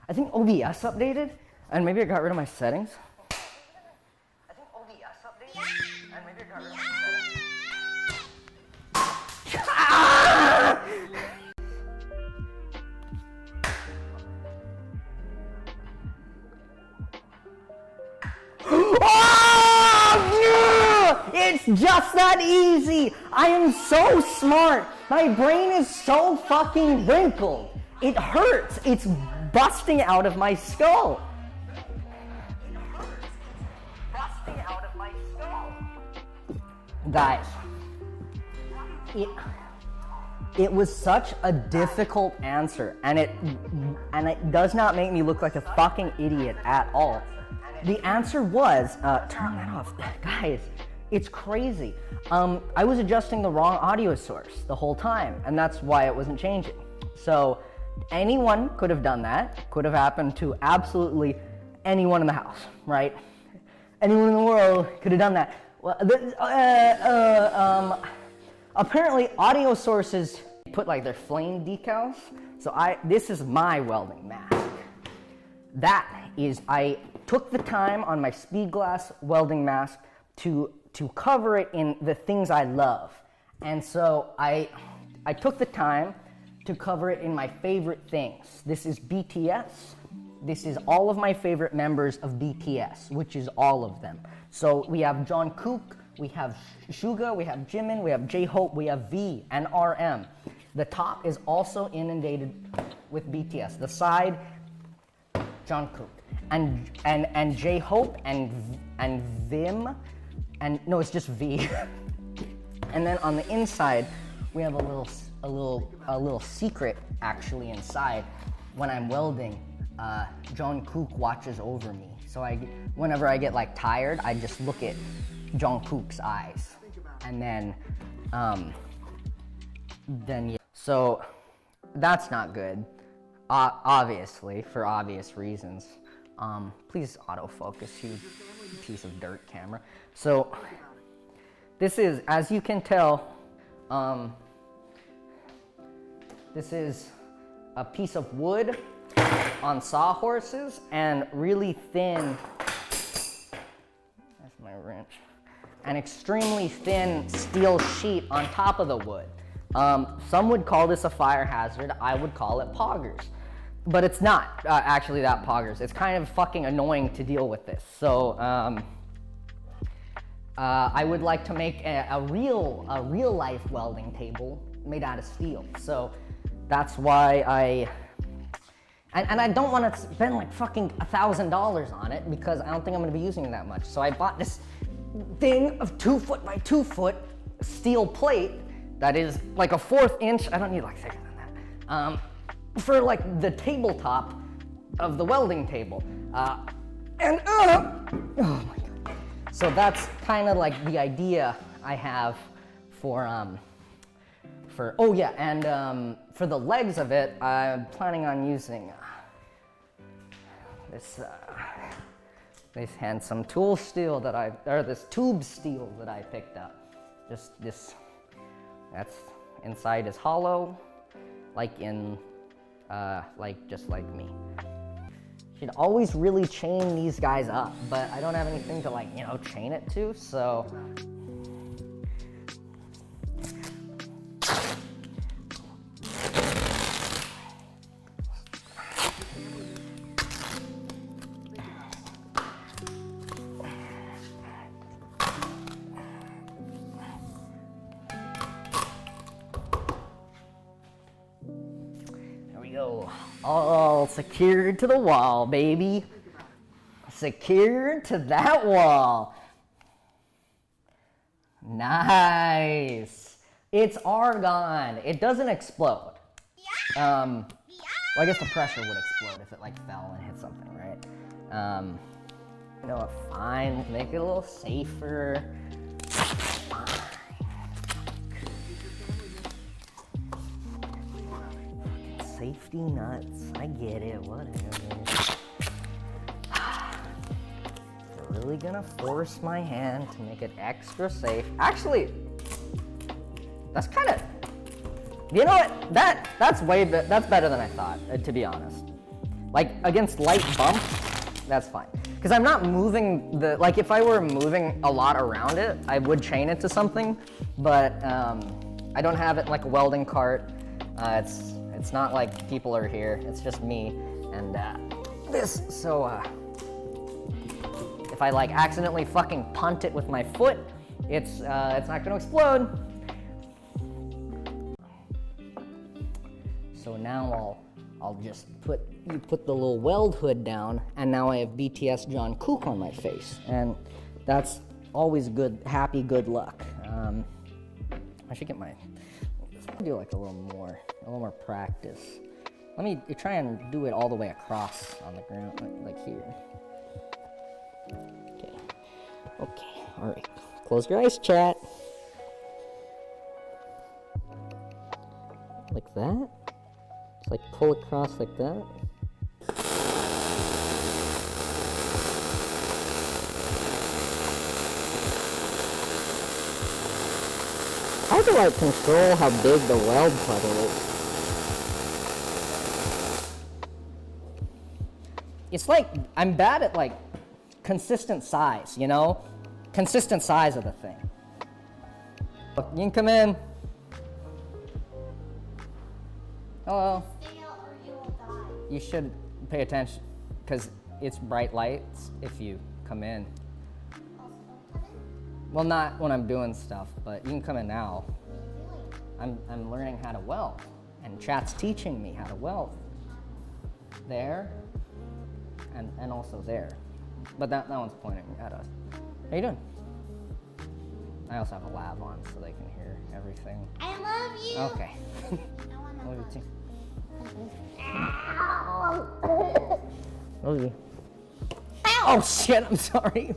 I think OBS updated, and maybe I got rid of my settings. I think OBS updated, and maybe I got rid of my settings. Oh, it's just that easy. I am so smart. My brain is so fucking wrinkled. It hurts. It's busting out of my skull. It hurts. It's busting out of my skull. Guys, it was such a difficult answer, and it does not make me look like a fucking idiot at all. The answer was, turn that off. Guys, it's crazy. I was adjusting the wrong audio source the whole time, and that's why it wasn't changing. So anyone could have done that. Could have happened to absolutely anyone in the house, right? Anyone in the world could have done that. Well, apparently audio sources put like their flame decals. So this is my welding mask. That is, I took the time on my speed glass welding mask to cover it in the things I love. And so I took the time to cover it in my favorite things. This is BTS. This is all of my favorite members of BTS, which is all of them. So we have Jungkook, we have Suga, we have Jimin, we have J-Hope, we have V and RM. The top is also inundated with BTS. The side, Jungkook. And J-Hope and Vim, and no, it's just V. And then on the inside, we have a little secret actually inside. When I'm welding, Jungkook watches over me. So whenever I get like tired, I just look at Jungkook's eyes, and then yeah. So that's not good, obviously, for obvious reasons. Please autofocus, you piece of dirt camera. So this is, as you can tell, this is a piece of wood on sawhorses and really thin, that's my wrench, an extremely thin steel sheet on top of the wood. Some would call this a fire hazard. I would call it poggers. But it's not actually that poggers. It's kind of fucking annoying to deal with this. So I would like to make a real life welding table made out of steel. So that's why and I don't want to spend like fucking $1,000 on it because I don't think I'm going to be using it that much. So I bought this thing of 2 foot by 2 foot steel plate that is like a 1/4 inch. I don't need like thicker than that. For like the tabletop of the welding table. Oh my God. So that's kind of like the idea I have for oh yeah, and for the legs of it, I'm planning on using this handsome tool steel this tube steel that I picked up. Just this, that's inside is hollow, like just like me. Should always really chain these guys up, but I don't have anything to chain it to, so. All secured to the wall, baby. Secured to that wall. Nice. It's argon. It doesn't explode. Well, I guess the pressure would explode if it fell and hit something, right? You know what? Fine. Make it a little safer. Safety nuts, I get it, whatever. Really gonna force my hand to make it extra safe. Actually, that's kind of, you know what? That's better than I thought, to be honest. Like against light bumps, that's fine. Because I'm not moving like if I were moving a lot around it, I would chain it to something, but I don't have it like a welding cart. It's not like people are here, it's just me and this, so if I like accidentally fucking punt it with my foot, it's not gonna explode. So now I'll just put the little weld hood down, and now I have BTS John Cook on my face, and that's always good, happy, good luck. I should get do like a little more practice. Let me try and do it all the way across on the ground, like here. Okay, all right. Close your eyes, chat. Like that. Just like pull across like that. How do I control how big the weld puddle is? It's like, I'm bad at like consistent size, you know? Consistent size of the thing. You can come in. Hello. Stay out or you will die. You should pay attention, because it's bright lights if you come in. Also, don't come in. Well, not when I'm doing stuff, but you can come in now. What are you doing? I'm learning how to weld, and chat's teaching me how to weld. There, and also there. But that one's pointing at us. How you doing? I also have a lav on so they can hear everything. I love you. Okay. I want Love you to too. Ow. Love you. Oh shit, I'm sorry.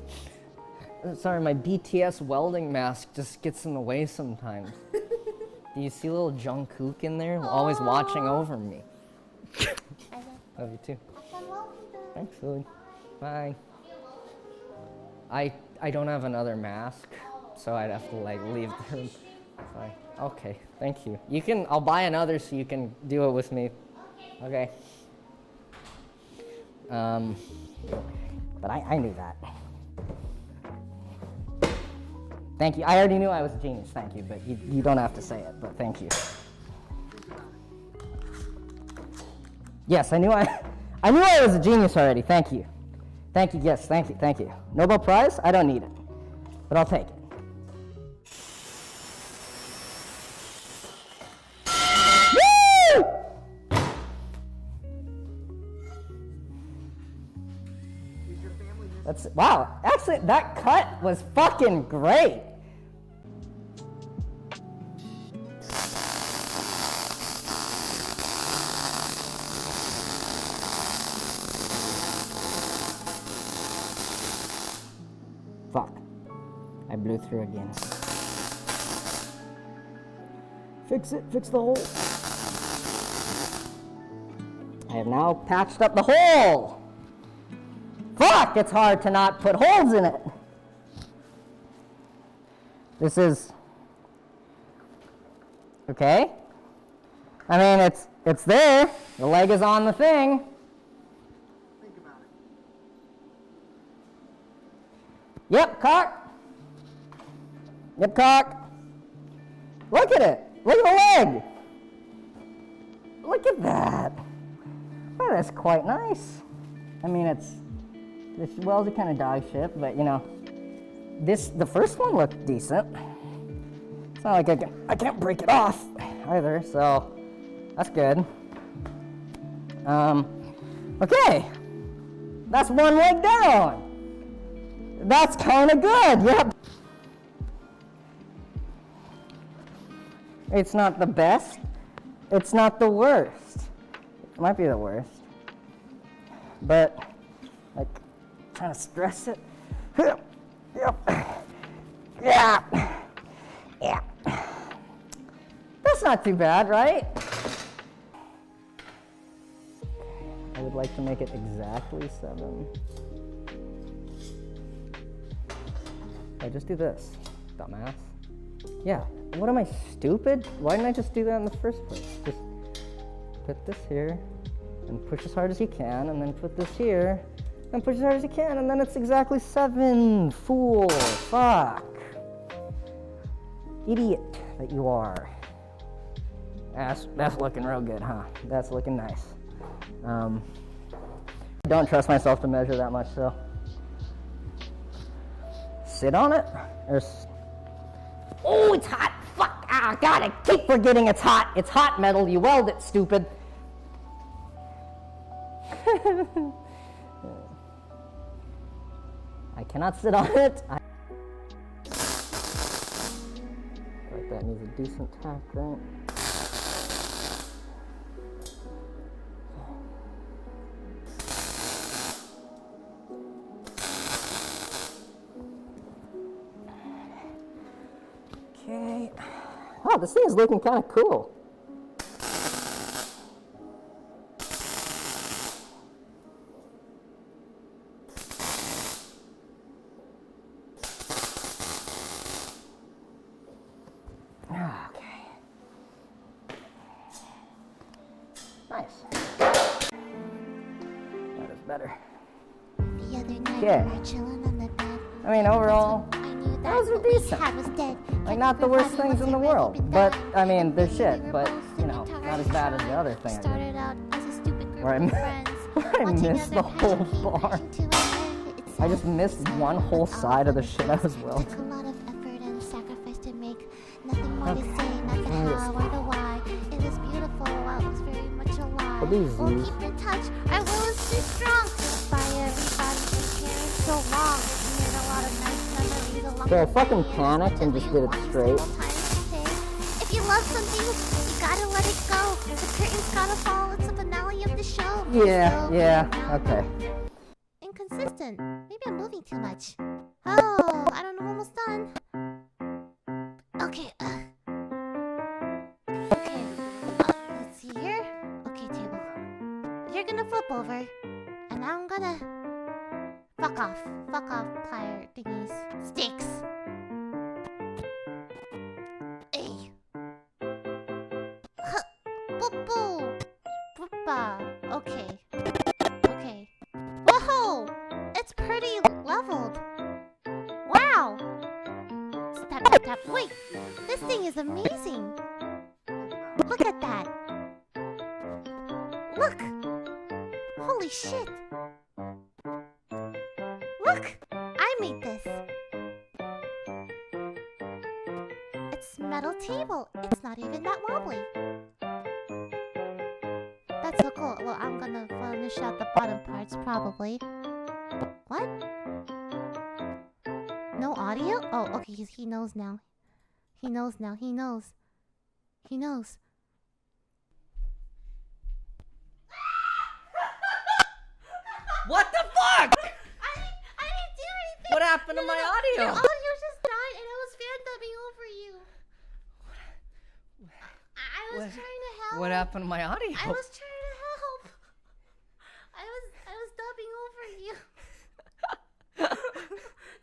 Sorry, my BTS welding mask just gets in the way sometimes. Do you see little Jungkook in there? Always watching over me. Love you too. Thanks, Lily. Bye. I don't have another mask, so I'd have to like leave the room. Sorry. Okay, thank you. I'll buy another so you can do it with me. Okay. But I knew that. Thank you. I already knew I was a genius, thank you, but you don't have to say it, but thank you. Yes, I knew I was a genius already, thank you. Thank you, yes, thank you. Nobel Prize? I don't need it, but I'll take it. Woo! Wow, actually, that cut was fucking great. Fuck. I blew through again. Fix it, fix the hole. I have now patched up the hole. Fuck, it's hard to not put holes in it. This is, okay. I mean, it's there. The leg is on the thing. Think about it. Yep, cock. Yep, cock. Look at it. Look at the leg. Look at that. Oh, that's quite nice. I mean, this welds are kind of dog shit, but you know, the first one looked decent. It's not like I can't break it off either, so that's good. Okay, that's one leg down. That's kind of good, yep. It's not the best. It's not the worst. It might be the worst. But, like, trying to stress it. Yep. Yeah. Yeah. That's not too bad, right? I would like to make it exactly 7. I just do this, dumbass. Yeah, what am I, stupid? Why didn't I just do that in the first place? Just put this here, and push as hard as you can, and then put this here, and push as hard as you can, and then it's exactly 7. Fool. Fuck. Idiot that you are. That's looking real good, huh? That's looking nice. Don't trust myself to measure that much, so. Sit on it. Oh, it's hot. Fuck. Ah, God, I keep forgetting it's hot. It's hot metal. You weld it, stupid. I cannot sit on it. Like that needs a decent tack, right? Okay. Oh, this thing is looking kind of cool. Okay. Nice. That is better. The other night Yeah. we were chilling on the bed. I mean, overall, I knew that those are what we decent. had was dead. like not the worst things in the world. But I mean, they're shit. But you know, not as bad as the other thing I did. Started out as a stupid group Where I of mi- friends. where I watching missed other the whole passion keep bar. pushing to an end. It's I just sad, missed sad, one whole but all side of the for shit I was It welding. took a lot of effort and sacrifice to make. Nothing more Okay. to say, not the Let me how or the why. It was beautiful while it was very much alive. What is We'll these? keep in touch. Our will is too strong. By everybody for caring so long. We made a lot of nice memories along So I the fucking way. panicked and just did it straight. If you love something, you gotta let it go. The curtain's gotta fall. It's the finale of the show. Yeah, So, yeah, now, okay. Inconsistent. Maybe I'm moving too much. Oh, I don't know. Almost done. Okay. Okay. Let's see here. Okay, table. You're gonna flip over, and I'm gonna fuck off. Fuck off, plier thingies, sticks. Hey. Huh. Boo boo. Boopa. Okay. Okay. Whoa! It's pretty leveled. Wow! Tap, tap, tap. Wait! This thing is amazing! Look at that! Look! Holy shit! Look! I made this! It's metal table. It's not even that wobbly. That's so cool. Well, I'm gonna finish out the bottom parts probably. What? No audio? Oh, okay. He knows now. He knows now. He knows. He knows. What the fuck? I didn't do anything. What happened to my audio? Your audio just died, and I was fan dubbing over you. I was What- trying to help. What happened to my audio? I was trying to help. I was dubbing over you.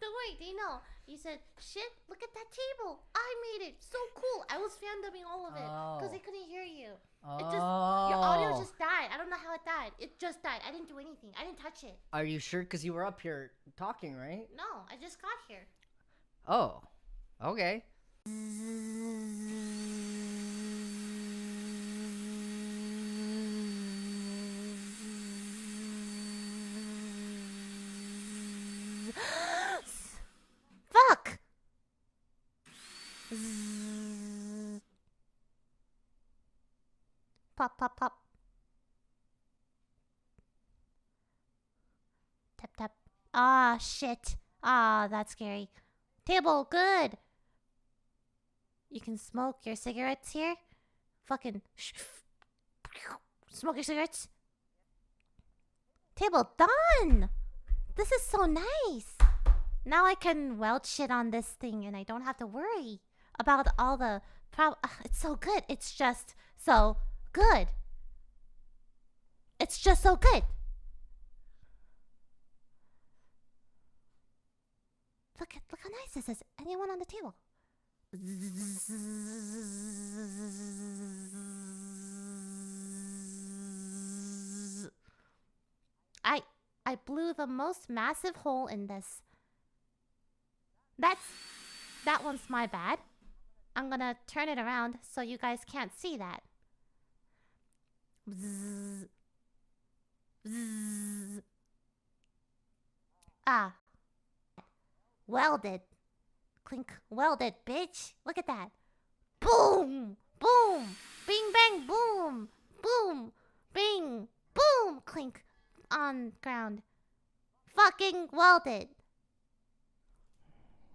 Don't worry, they know. You said, shit, look at that table. I made it. So cool. I was fan dubbing all of it. Because I couldn't hear you. It just, your audio just died. I don't know how it died. It just died. I didn't do anything. I didn't touch it. Are you sure? Because you were up here talking, right? No, I just got here. Oh, okay. Fuck! Pop, pop, pop. Tap, tap. Ah, shit. Ah, that's scary. Table, good. You can smoke your cigarettes here. Fucking smoke your cigarettes. Table, done. This is so nice. Now I can weld shit on this thing and I don't have to worry about all the it's so good. It's just so good. It's just so good. Look how nice this is. Anyone on the table? I blew the most massive hole in this. That one's my bad. I'm gonna turn it around so you guys can't see that. Bzzz. Bzzz. Ah. Welded. Clink. Welded, bitch. Look at that. Boom. Boom. Bing, bang, boom. Boom. Bing. Boom. Clink. On ground. Fucking welded.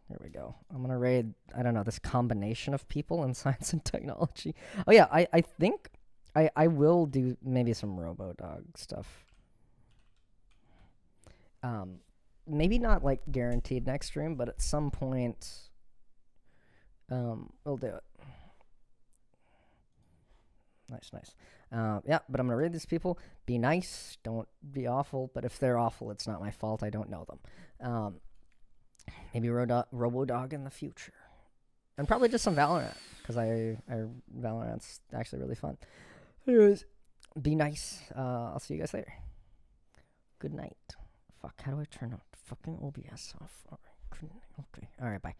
Here we go. I'm gonna raid, I don't know, this combination of people in science and technology. Oh yeah, I think I will do maybe some RoboDog stuff. Maybe not like guaranteed next stream, but at some point, we'll do it. Nice. Yeah, but I'm gonna raid these people. Be nice, don't be awful. But if they're awful, it's not my fault. I don't know them. Maybe RoboDog in the future, and probably just some Valorant, because Valorant's actually really fun. Anyways, be nice. I'll see you guys later. Good night. Fuck, how do I turn fucking OBS off? Alright, okay. Alright, bye.